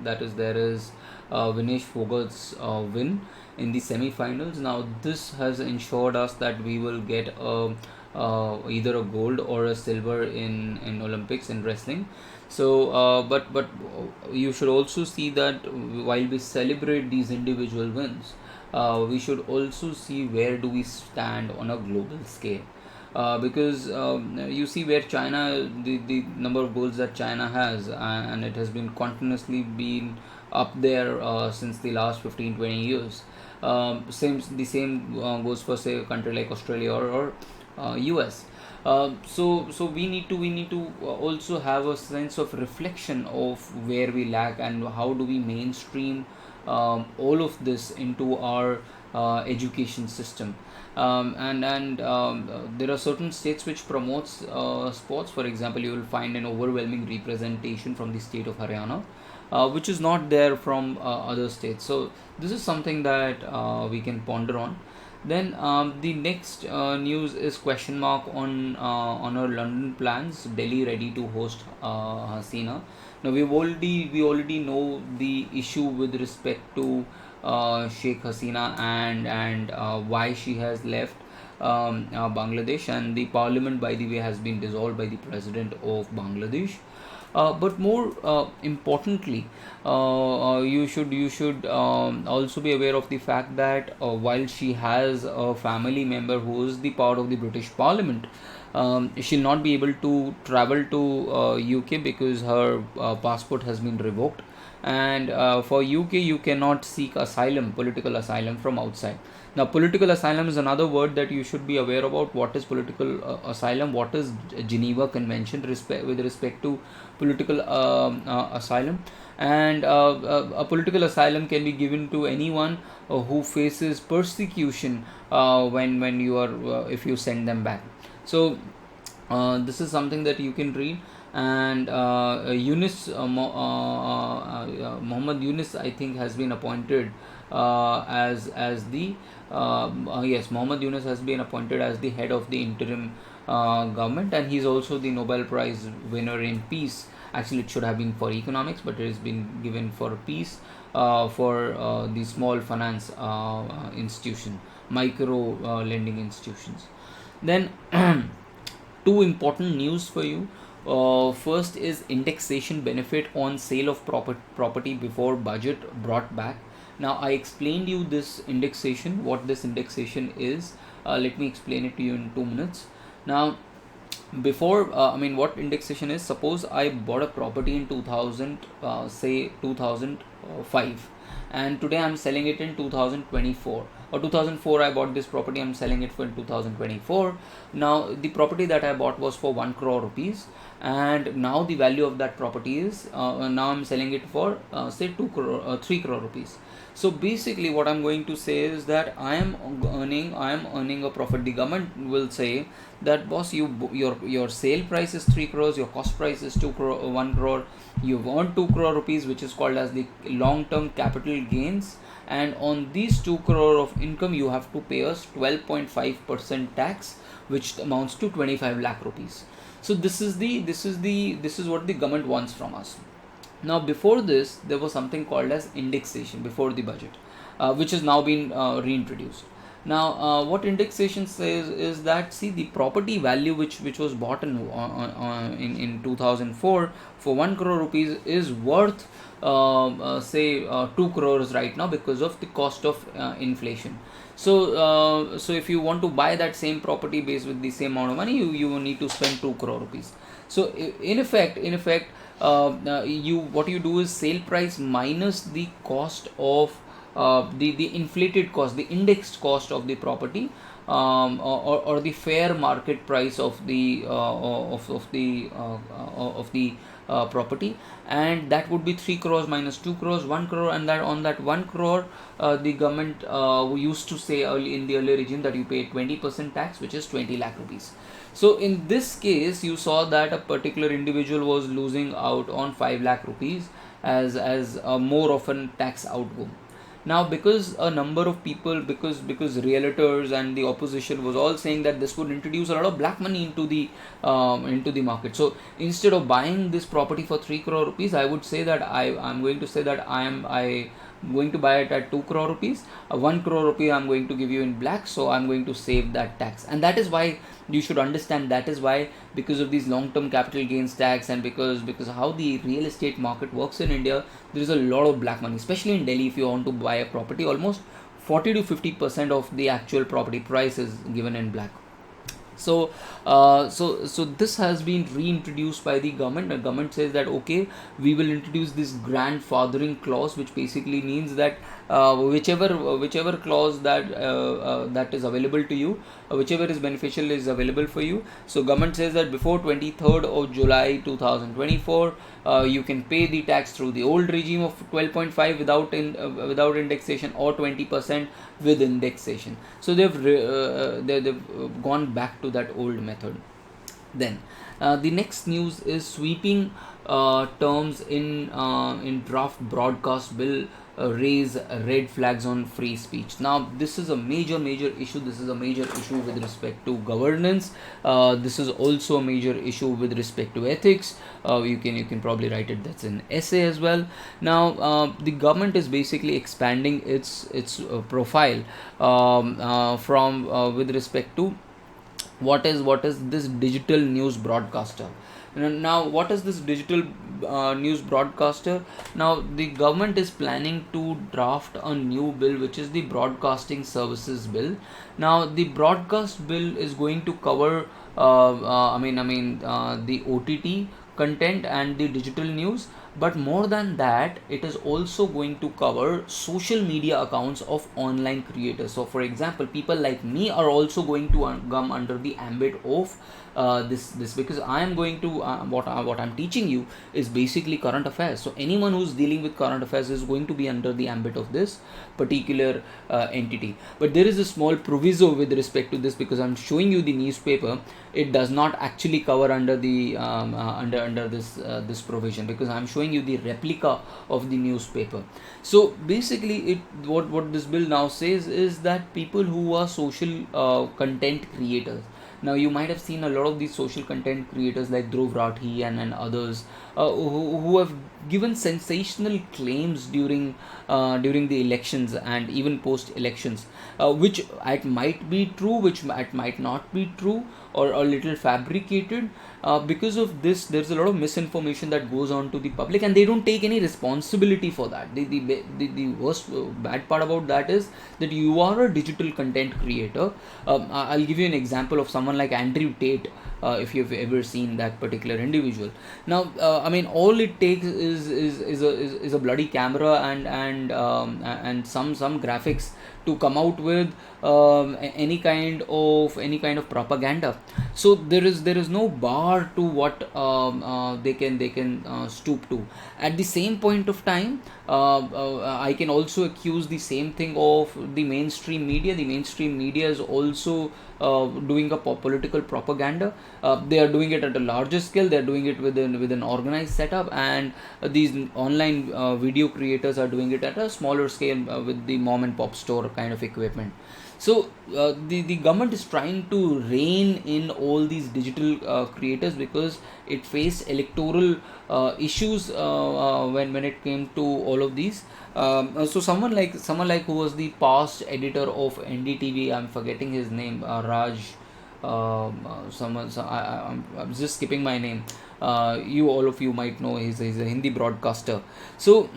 that is there is Vinesh Phogat's win in the semi-finals. Now this has ensured us that we will get either a gold or a silver in Olympics in wrestling. So but you should also see that while we celebrate these individual wins, we should also see where do we stand on a global scale. Because you see where China, the number of goals that China has, and it has been continuously been up there since the last 15-20 years. The same goes for say a country like Australia or US. So we need to also have a sense of reflection of where we lack and how do we mainstream all of this into our education system. There are certain states which promotes sports. For example, you will find an overwhelming representation from the state of Haryana, which is not there from other states. So this is something that we can ponder on. Then the next news is question mark on our London plans. Delhi ready to host Hasina. Now we already know the issue with respect to Sheikh Hasina and why she has left Bangladesh, and the parliament, by the way, has been dissolved by the president of Bangladesh. But more importantly, you should also be aware of the fact that while she has a family member who is the part of the British Parliament, she'll not be able to travel to UK because her passport has been revoked. And for UK, you cannot seek asylum, political asylum, from outside. Now, political asylum is another word that you should be aware about. What is political asylum? What is Geneva Convention with respect to political asylum? And a political asylum can be given to anyone who faces persecution when you are if you send them back. So this is something that you can read. And Muhammad Yunus, I think, has been appointed as the yes, Muhammad Yunus has been appointed as the head of the interim government, and he's also the Nobel Prize winner in peace. Actually, it should have been for economics, but it has been given for peace, for the small finance institution, micro lending institutions. Then two important news for you. First is indexation benefit on sale of property before budget brought back. Now I explained you this indexation, what this indexation is. Let me explain it to you in 2 minutes. Now, before what indexation is, suppose I bought a property in 2000, say 2005, and today I'm selling it in 2024, or 2004 I bought this property, I'm selling it for 2024. Now the property that I bought was for 1 crore rupees, and now the value of that property is now I'm selling it for say 2 crore 3 crore rupees. So basically what I'm going to say is that I am earning a profit. The government will say that, boss, your sale price is 3 crores, your cost price is 1 crore, you've earned 2 crore rupees, which is called as the long term capital gains, and on these 2 crore of income you have to pay us 12.5% tax, which amounts to 25 lakh rupees. So this is what the government wants from us. Now, before this, there was something called as indexation before the budget, which has now been reintroduced. Now, what indexation says is that, see, the property value which was bought in 2004 for 1 crore rupees is worth say 2 crores right now because of the cost of inflation. So if you want to buy that same property base with the same amount of money, you need to spend 2 crore rupees. So in effect, you what you do is sale price minus the cost of the inflated cost, the indexed cost of the property, or the fair market price of the property, and that would be 3 crores minus 2 crores, 1 crore, and that on that 1 crore, the government used to say early in the earlier regime that you pay 20% tax, which is 20 lakh rupees. So in this case, you saw that a particular individual was losing out on 5 lakh rupees as more of a tax outgo. Now because a number of people, because realtors and the opposition was all saying that this would introduce a lot of black money into the market. So instead of buying this property for 3 crore rupees, I would say that I'm going to say that I going to buy it at 2 crore rupees. 1 crore rupee I'm going to give you in black, so I'm going to save that tax. And that is why you should understand, that is why, because of these long term capital gains tax, and because how the real estate market works in India, there is a lot of black money, especially in Delhi. If you want to buy a property, almost 40 to 50% of the actual property price is given in black. So so this has been reintroduced by the government. The government says that okay, we will introduce this grandfathering clause, which basically means that whichever clause that is available to you, whichever is beneficial is available for you. So government says that before 23rd of July 2024, you can pay the tax through the old regime of 12.5 without indexation, or 20% with indexation. So they've gone back to that old method. Then the next news is sweeping terms in draft broadcast bill raise red flags on free speech. Now this is a major issue. This is a major issue with respect to governance. This is also a major issue with respect to ethics. You can probably write it, that's an essay as well. Now the government is basically expanding its profile from with respect to what is this digital news broadcaster. Now what is this digital news broadcaster? Now the government is planning to draft a new bill, which is the broadcasting services bill. Now the broadcast bill is going to cover the OTT content and the digital news, but more than that, it is also going to cover social media accounts of online creators. So for example, people like me are also going to come under the ambit of this, because I am going to what I'm teaching you is basically current affairs. So anyone who's dealing with current affairs is going to be under the ambit of this particular entity. But there is a small proviso with respect to this, because I'm showing you the newspaper. It does not actually cover under the under this provision, because I'm showing you the replica of the newspaper. So basically, what this bill now says is that people who are social content creators. Now you might have seen a lot of these social content creators like Dhruv Rathi and others who have given sensational claims during the elections and even post elections, which it might be true, which it might not be true, or a little fabricated. Because of this, there's a lot of misinformation that goes on to the public, and they don't take any responsibility for that. The worst bad part about that is that you are a digital content creator. I'll give you an example of someone like Andrew Tate, if you've ever seen that particular individual. Now all it takes is a bloody camera and some graphics to come out with any kind of propaganda. So there is no bar to what they can stoop to. At the same point of time, I can also accuse the same thing of the mainstream media. The mainstream media is also doing a political propaganda. They are doing it at a larger scale. They are doing it with an organized setup, and these online video creators are doing it at a smaller scale with the mom and pop store kind of equipment. So the government is trying to rein in all these digital creators, because it faced electoral issues when it came to all of these. So someone like who was the past editor of NDTV, I'm forgetting his name, Raj. I'm just skipping my name. All of you might know he's a Hindi broadcaster. So.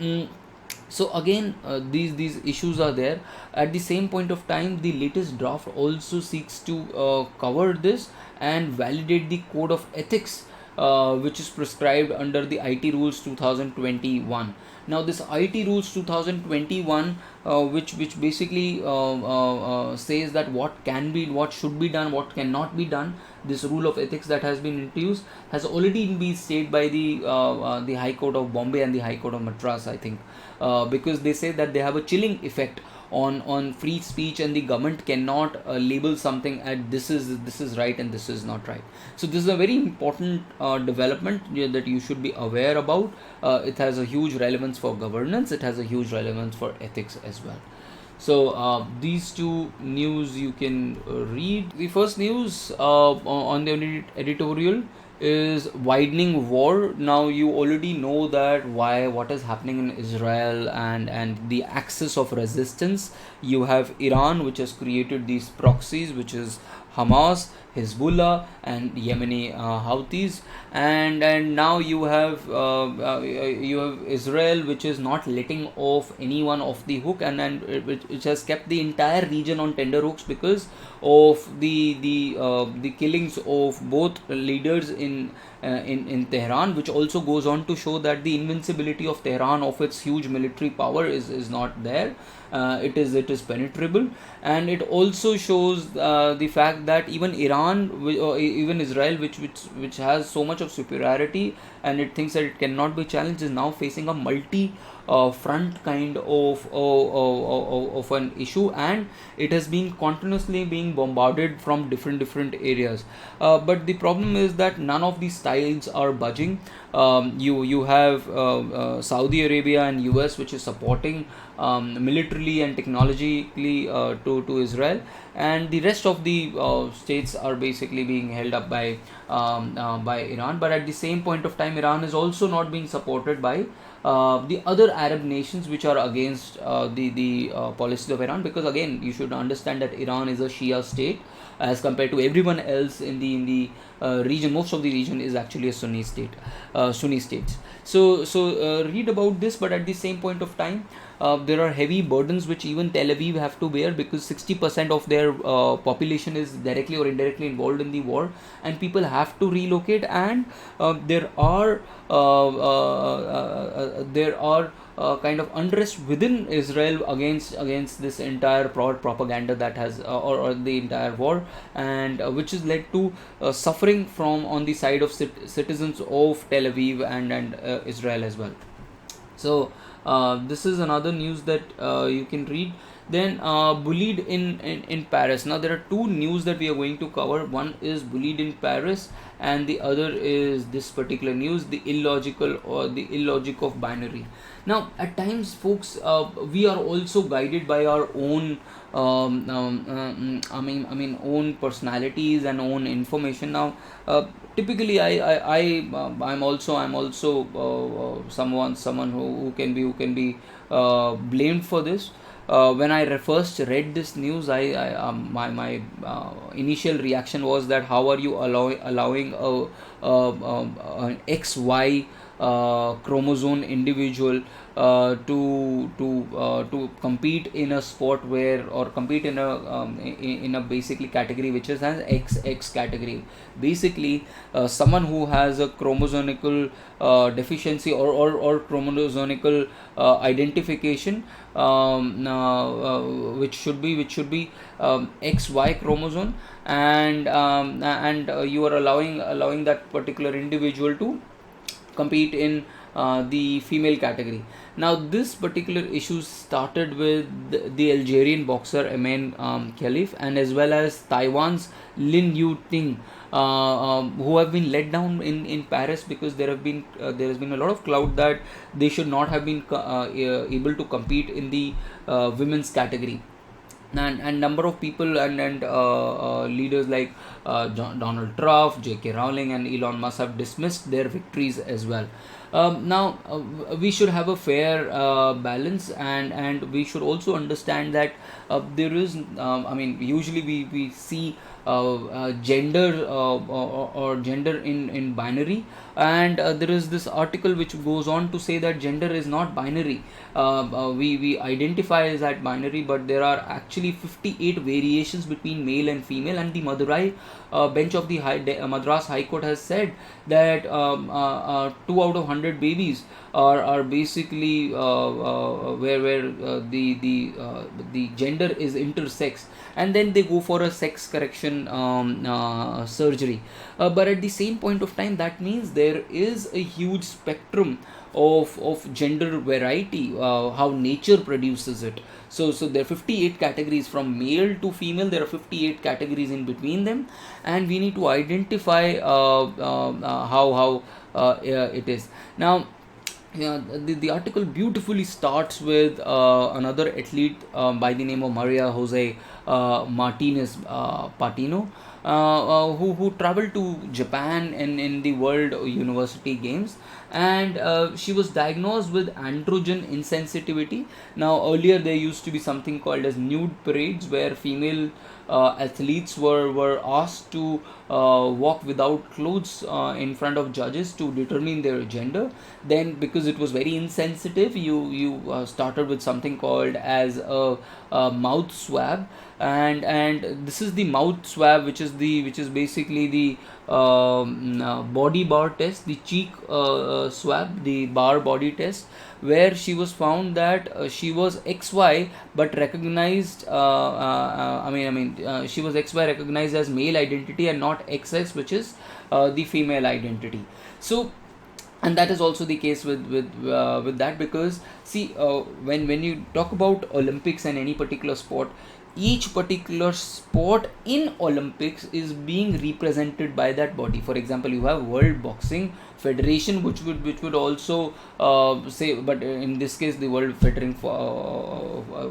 So again, these issues are there. At the same point of time, the latest draft also seeks to cover this and validate the code of ethics, which is prescribed under the IT rules 2021. Now this IT rules 2021, which basically says that what should be done, what cannot be done. this rule of ethics that has been introduced has already been stayed by the High Court of Bombay and the High Court of Madras, I think, because they say that they have a chilling effect on free speech, and the government cannot label something as this is right and this is not right. So this is a very important development that you should be aware about. It has a huge relevance for governance, it has a huge relevance for ethics as well. So these two news you can read. The first news on the editorial is widening war. Now you already know that what is happening in Israel and the axis of resistance. You have Iran, which has created these proxies, which is Hamas, Hezbollah, and Yemeni Houthis, and now you have Israel, which is not letting off anyone off the hook, and which has kept the entire region on tender hooks because of the killings of both leaders in Tehran, which also goes on to show that the invincibility of Tehran, of its huge military power, is not there. It is penetrable, and it also shows the fact that even Iran, or even Israel, which has so much of superiority and it thinks that it cannot be challenged, is now facing a multi front kind of an issue, and it has been continuously being bombarded from different areas. But the problem is that none of these styles are budging. You have Saudi Arabia and US, which is supporting militarily and technologically to Israel, and the rest of the states are basically being held up by Iran. But at the same point of time, Iran is also not being supported by the other Arab nations which are against the policies of Iran, because again you should understand that Iran is a Shia state as compared to everyone else in the region. Most of the region is actually a Sunni states. So read about this, but at the same point of time, there are heavy burdens which even Tel Aviv have to bear, because 60% of their population is directly or indirectly involved in the war, and people have to relocate, and there are kind of unrest within Israel against this entire propaganda that has or the entire war, and which has led to suffering from on the side of citizens of Tel Aviv and Israel as well. So this is another news that you can read. Then bullied in Paris. Now there are two news that we are going to cover. One is bullied in Paris, and the other is this particular news, the illogical or the illogic of binary. Now at times, folks, we are also guided by our own own personalities and own information. Now typically I'm also someone who can be blamed for this. When I first read this news, my initial reaction was that how are you allowing an XY chromosome individual to compete in a sport where, or compete in a basically category which is an XX category. Basically someone who has a chromosomical deficiency or chromosomical identification, which should be XY chromosome, and you are allowing that particular individual to compete in the female category. Now this particular issue started with the Algerian boxer Amin Khalif, and as well as Taiwan's Lin Yu Ting, who have been let down in Paris, because there has been a lot of clout that they should not have been able to compete in the women's category. And number of people and leaders like Donald Trump, J.K. Rowling, and Elon Musk have dismissed their victories as well. Now we should have a fair balance, and we should also understand that there is usually we see gender or gender in binary, and there is this article which goes on to say that gender is not binary. We identify as that binary, but there are actually 58 variations between male and female, and the Madurai bench of the Madras High Court has said that 2 out of 100 babies are basically where the gender is intersex, and then they go for a sex correction reconstruction surgery. But at the same point of time, that means there is a huge spectrum of gender variety, how nature produces it. So there are 58 categories from male to female. There are 58 categories in between them, and we need to identify how it is. Now, yeah, the article beautifully starts with another athlete by the name of Maria Jose Martinez Patino, who traveled to Japan in the World University Games, and she was diagnosed with androgen insensitivity. Now, earlier there used to be something called as nude parades, where female athletes were asked to walk without clothes in front of judges to determine their gender. Then, because it was very insensitive, you started with something called as a mouth swab, and this is the mouth swab, which is basically the body bar test, the cheek swab, the bar body test, where she was found that she was XY but recognized. She was XY recognized as male identity and not XX, which is the female identity. So, and that is also the case with that, because see, when you talk about Olympics and any particular sport, each particular sport in Olympics is being represented by that body. For example, you have World Boxing Federation, which would also say, but in this case the World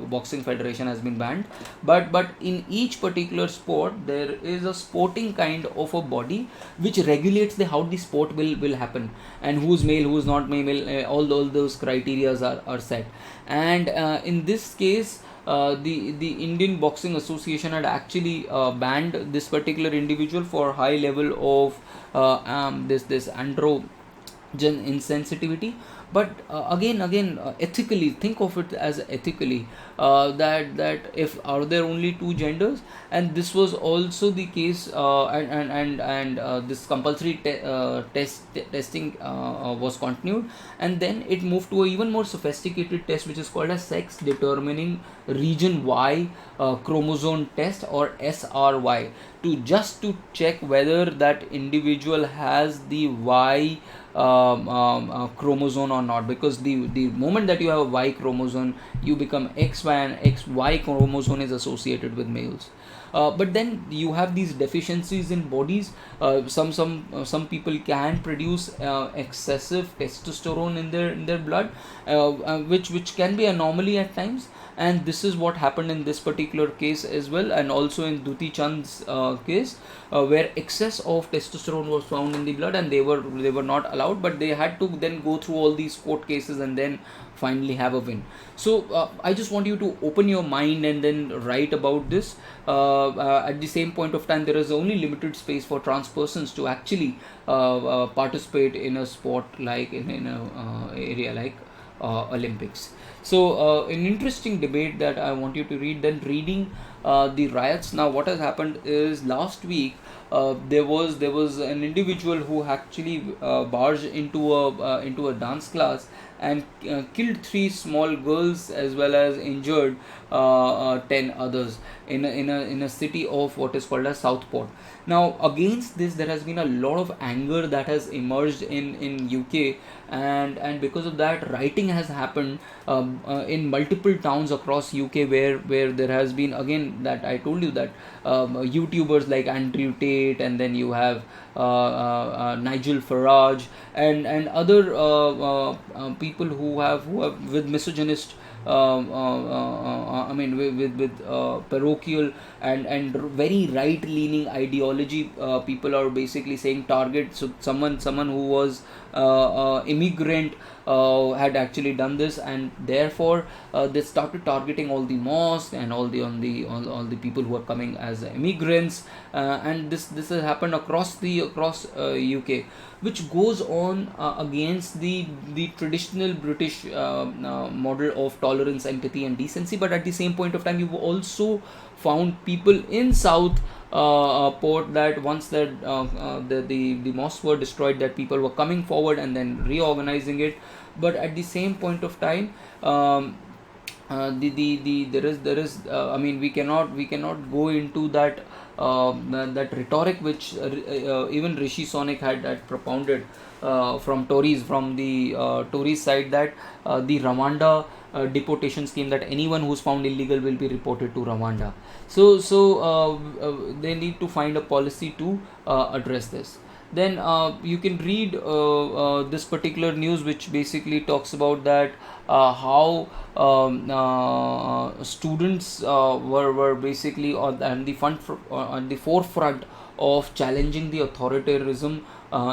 Boxing Federation has been banned. But in each particular sport there is a sporting kind of a body which regulates the how the sport will happen, and who's male, who's not male, all those criterias are set. And in this case, the Indian Boxing Association had actually banned this particular individual for high level of this androgen insensitivity. But again, ethically, think of it as ethically, that if are there only two genders, and this was also the case, and this compulsory testing was continued, and then it moved to a even more sophisticated test, which is called a sex determining region Y chromosome test, or SRY, to check whether that individual has the Y chromosome or not, because the moment that you have a Y chromosome, you become XY, and XY chromosome is associated with males. But then you have these deficiencies in bodies. Some people can produce excessive testosterone in their blood, which can be anomaly at times, and this is what happened in this particular case as well, and also in Duti Chand's case, where excess of testosterone was found in the blood, and they were not allowed, but they had to then go through all these court cases and then finally have a win. So I just want you to open your mind and then write about this. At the same point of time, there is only limited space for trans persons to actually participate in a sport like in a area like Olympics. So an interesting debate that I want you to read. Then reading the riots. Now, what has happened is last week there was an individual who actually barged into a dance class and killed 3 small girls as well as injured 10 others in a city of what is called as Southport. Now, against this, there has been a lot of anger that has emerged in UK, and because of that, rioting has happened in multiple towns across UK, where there has been, again, that I told you that YouTubers like Andrew Tate, and then you have Nigel Farage, and other people who have with misogynist, with parochial and very right leaning ideology. People are basically saying target, so someone who was immigrant had actually done this, and therefore they started targeting all the mosques and all the people who are coming as immigrants, and this has happened across UK, which goes on against the traditional British model of tolerance, empathy, and decency. But at the same point of time, you've also found people in South Port, that once that the mosques were destroyed, that people were coming forward and then reorganizing it. But at the same point of time, there is we cannot go into that that rhetoric which even Rishi Sunak had propounded from Tories side, that the Rwanda deportation scheme, that anyone who's found illegal will be reported to Rwanda. They need to find a policy to address this. Then you can read this particular news, which basically talks about that how students were basically on the forefront of challenging the authoritarianism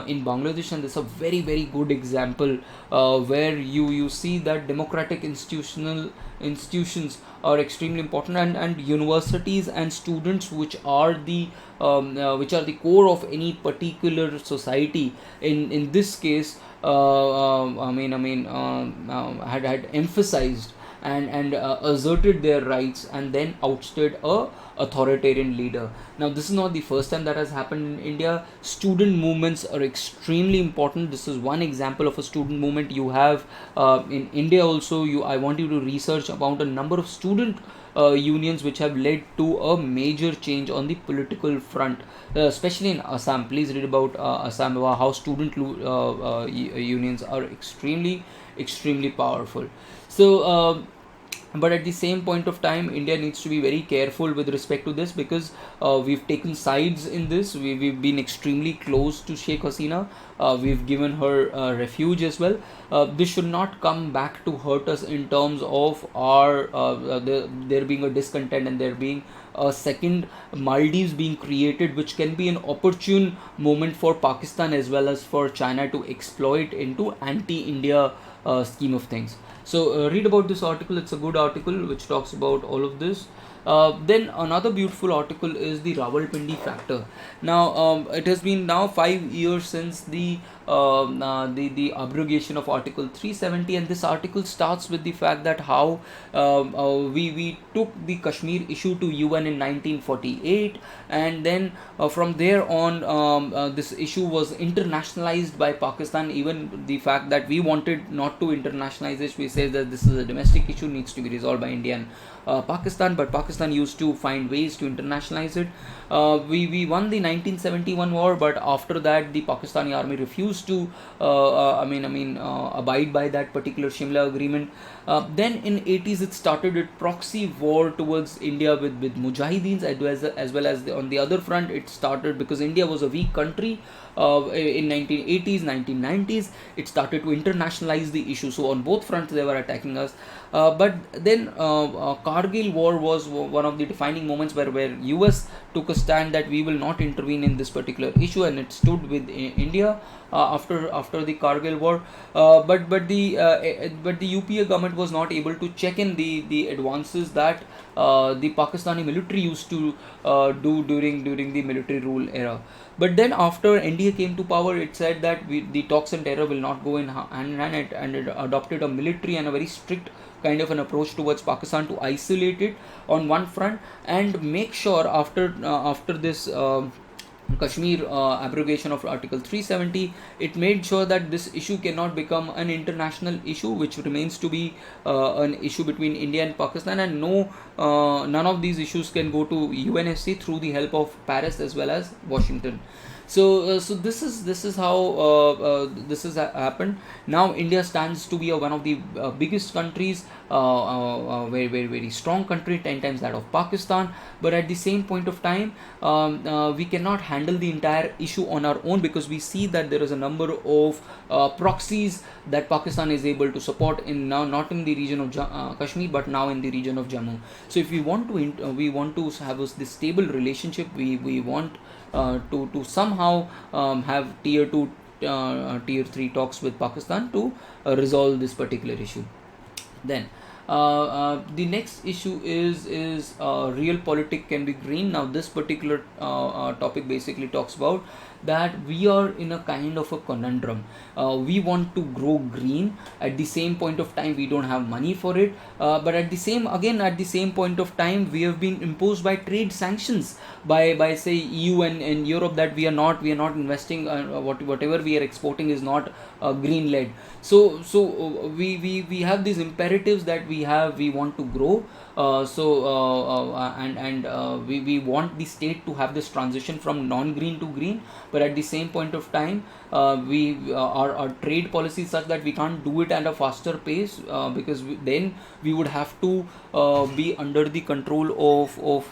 in Bangladesh, and this is a very very good example where you see that democratic institutions are extremely important, and universities and students, which are the core of any particular society. In this case, had emphasized and asserted their rights, and then ousted a authoritarian leader. Now, this is not the first time that has happened in India. Student movements are extremely important. This is one example of a student movement. You have in India also. I want you to research about a number of student unions which have led to a major change on the political front, especially in Assam. Please read about Assam, how student unions are extremely powerful. But at the same point of time, India needs to be very careful with respect to this, because we've taken sides in this. We've been extremely close to Sheikh Hasina. We've given her refuge as well. This should not come back to hurt us in terms of there being a discontent, and there being a second Maldives being created, which can be an opportune moment for Pakistan as well as for China to exploit into anti-India scheme of things. So read about this article. It's a good article which talks about all of this. Then another beautiful article is the Rawalpindi factor. Now it has been now 5 years since the abrogation of Article 370, and this article starts with the fact that how we took the Kashmir issue to UN in 1948, and then from there on this issue was internationalized by Pakistan. Even the fact that we wanted not to internationalize it, we say that this is a domestic issue, needs to be resolved by India and Pakistan, but Pakistan used to find ways to internationalize it. We won the 1971 war, but after that the Pakistani army refused to abide by that particular Shimla agreement. Then in 80s it started a proxy war towards India with Mujahideens, as well as on the other front it started because India was a weak country. In 1980s, 1990s, it started to internationalize the issue. So on both fronts they were attacking us. But then Kargil war was one of the defining moments where US took a stand that we will not intervene in this particular issue, and it stood with India after the Kargil war. But the UPA government was not able to check in the advances that the Pakistani military used to do during the military rule era. But then after NDA came to power, it said that the talks and terror will not go in hand in hand, and it adopted a military and a very strict kind of an approach towards Pakistan to isolate it on one front and make sure after this Kashmir abrogation of Article 370, it made sure that this issue cannot become an international issue, which remains to be an issue between India and Pakistan, and none of these issues can go to UNSC through the help of Paris as well as Washington. So this is how this has happened. Now India stands to be one of the biggest countries, very strong country, 10 times that of Pakistan. But at the same point of time, we cannot handle the entire issue on our own, because we see that there is a number of proxies that Pakistan is able to support in now, not in the region of Kashmir, but now in the region of Jammu. So if we want to have this stable relationship, we want to somehow have tier 2 tier 3 talks with Pakistan to resolve this particular issue. Then the next issue is realpolitik can be green. Now this particular topic basically talks about that we are in a kind of a conundrum. We want to grow green, at the same point of time we don't have money for it, but at the same point of time we have been imposed by trade sanctions by say EU and Europe, that we are not investing, whatever we are exporting is not green led. We have these imperatives that we want to grow, we want the state to have this transition from non-green to green, but at the same point of time our trade policy is such that we can't do it at a faster pace, because then we would have to be under the control of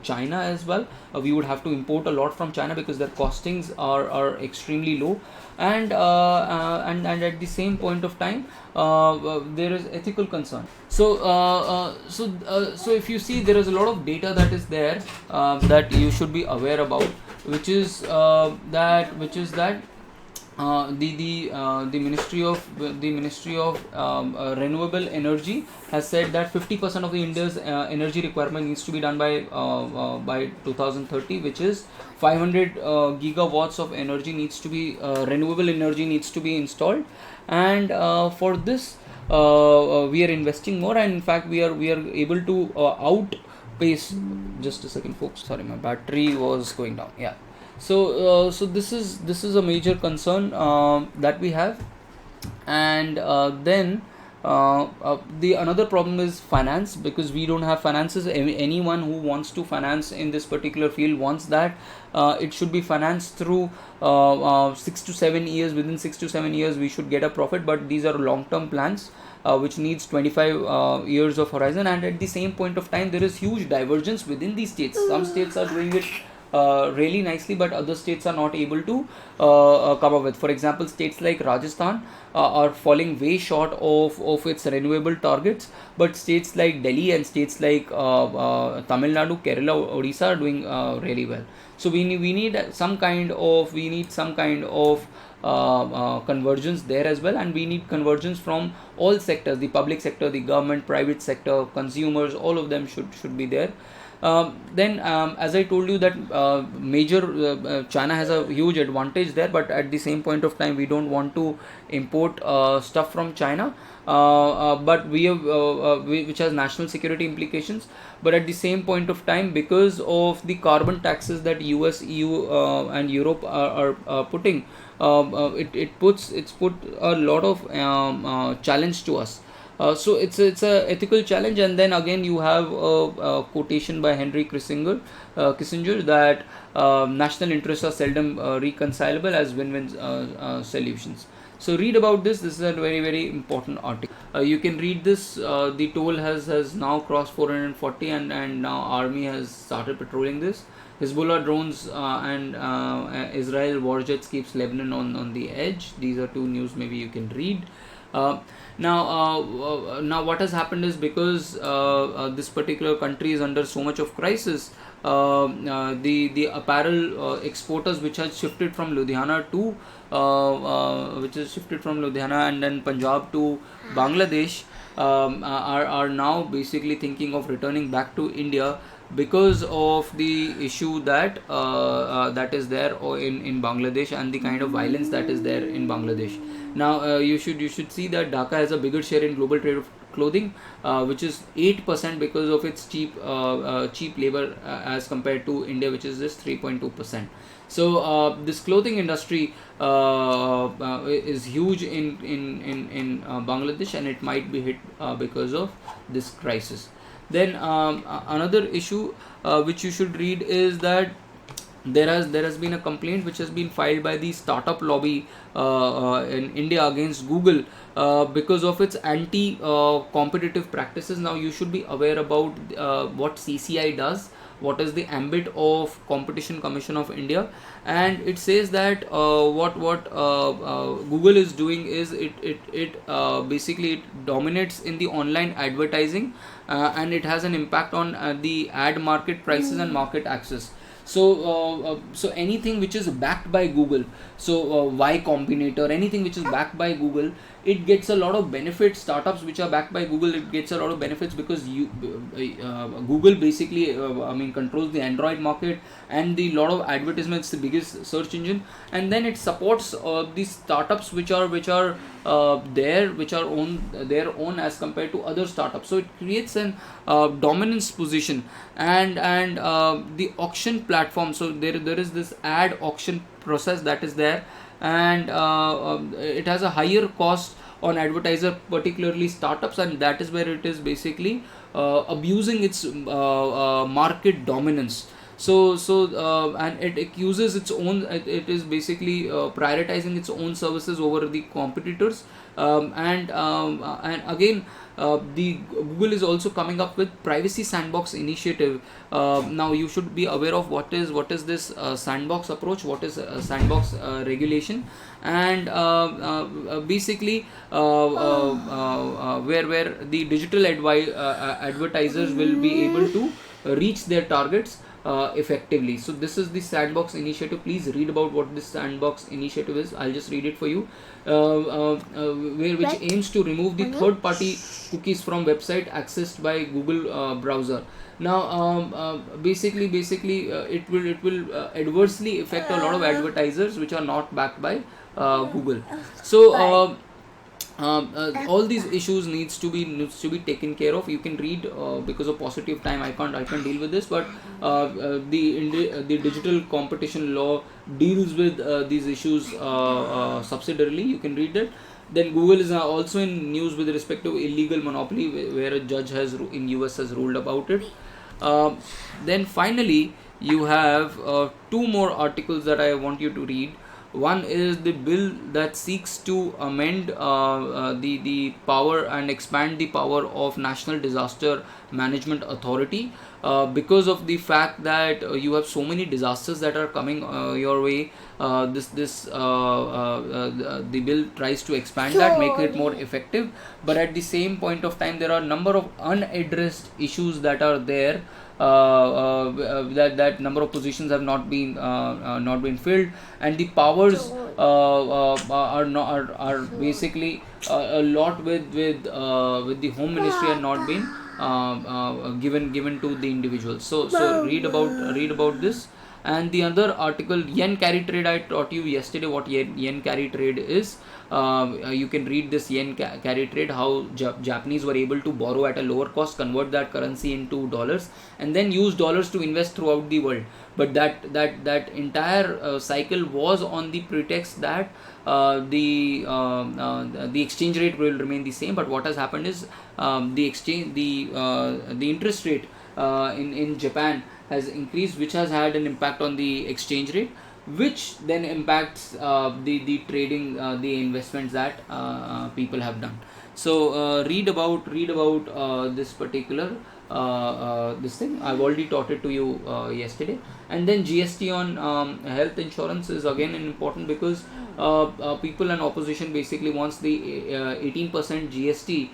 China as well. We would have to import a lot from China because their costings are extremely low, and at the same point of time there is ethical concern. So if you see, there is a lot of data that is there, that you should be aware about, which is that the Ministry of Renewable Energy has said that 50% of the India's energy requirement needs to be done by 2030, which is 500 gigawatts of energy needs to be renewable energy needs to be installed, and for this we are investing more, and in fact we are able to outpace. Just a second, folks. Sorry, my battery was going down. Yeah. So this is a major concern that we have, and then the another problem is finance, because we don't have finances. Anyone who wants to finance in this particular field wants that it should be financed through 6 to 7 years. Within 6 to 7 years we should get a profit, but these are long term plans which needs 25 years of horizon, and at the same point of time there is huge divergence within these states. Some states are doing it really nicely, but other states are not able to come up with. For example, states like Rajasthan are falling way short of its renewable targets, but states like Delhi and states like Tamil Nadu, Kerala, Odisha are doing really well. So we need some kind of convergence there as well, and we need convergence from all sectors: the public sector, the government, private sector, consumers. All of them should be there. Then as I told you that China has a huge advantage there, but at the same point of time we don't want to import stuff from China, but which has national security implications. But at the same point of time, because of the carbon taxes that US, EU and Europe are putting, it's put a lot of challenge to us. So it's a ethical challenge, and then again you have a quotation by Henry Kissinger that national interests are seldom reconcilable as win-win solutions. So read about this. This is a very, very important article. You can read this. The toll has now crossed 440, and now army has started patrolling this. Hezbollah drones and Israel warjets keeps Lebanon on the edge. These are two news maybe you can read. Now what has happened is, because this particular country is under so much of crisis, the apparel exporters, which has shifted from Ludhiana and then Punjab to Bangladesh, are now basically thinking of returning back to India because of the issue that is there in Bangladesh, and the kind of violence that is there in Bangladesh. Now you should see that Dhaka has a bigger share in global trade of clothing, which is 8% because of its cheap labor as compared to India, which is just 3.2%. So this clothing industry is huge in Bangladesh, and it might be hit because of this crisis. Then another issue which you should read is that there has been a complaint which has been filed by the startup lobby in India against Google because of its anti competitive practices. Now you should be aware about what CCI does, what is the ambit of Competition Commission of India, and it says that what Google is doing is it basically it dominates in the online advertising, and it has an impact on the ad market prices and market access. So anything which is backed by Google, so Y Combinator, anything which is backed by Google it gets a lot of benefits. Startups which are backed by Google, it gets a lot of benefits because Google basically controls the Android market, and the lot of advertisements, the biggest search engine, and then it supports these startups which are which are their own as compared to other startups. So it creates an dominance position. And the auction platform, so there is this ad auction process that is there, and it has a higher cost on advertiser, particularly startups, and that is where it is basically abusing its market dominance. And it accuses its own, it is basically prioritizing its own services over the competitors. And again, the Google is also coming up with privacy sandbox initiative. Now you should be aware of what is this sandbox approach, what is sandbox regulation, and basically where the digital advertisers will be able to reach their targets effectively. So this is the sandbox initiative. Please read about what this sandbox initiative is. I'll just read it for you. Which aims to remove the third party cookies from website accessed by Google browser. Now basically it will adversely affect a lot of advertisers which are not backed by Google. So all these issues needs to be taken care of. You can read, because of paucity of time I can't deal with this, but the digital competition law deals with these issues subsidiarily. You can read that. Then Google is also in news with respect to illegal monopoly, where a judge in US has ruled about it. Then finally you have two more articles that I want you to read. One is the bill that seeks to amend the power and expand the power of National Disaster Management Authority, because of the fact that you have so many disasters that are coming your way. The bill tries to expand that, make it more effective, but at the same point of time there are a number of unaddressed issues that are there. That number of positions have not been filled, and the powers are basically a lot with the Home Ministry are not been given to the individuals. So read about this. And the other article, yen carry trade, I taught you yesterday what yen carry trade is. You can read this yen carry trade, how Japanese were able to borrow at a lower cost, convert that currency into dollars, and then use dollars to invest throughout the world. But that entire cycle was on the pretext that the exchange rate will remain the same. But what has happened is the interest rate in Japan has increased, which has had an impact on the exchange rate, which then impacts the trading, the investments that people have done. So read about this particular this thing. I've already taught it to you yesterday. And then GST on health insurance is again important, because people and opposition basically wants the 18% GST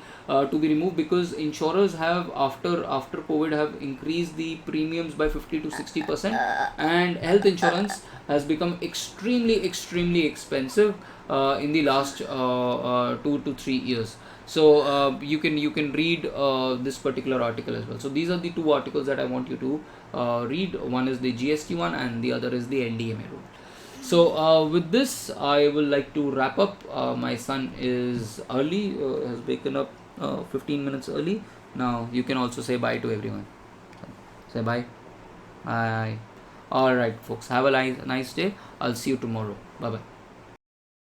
to be removed, because insurers have after COVID have increased the premiums by 50 to 60%, and health insurance has become extremely expensive in the last 2 to 3 years. So you can read this particular article as well. So these are the two articles that I want you to read. One is the GST one, and the other is the NDMA rule. So with this, I will like to wrap up. My son is early, has waken up 15 minutes early. Now you can also say bye to everyone. Say bye. Bye. All right, folks. Have a nice day. I'll see you tomorrow. Bye bye.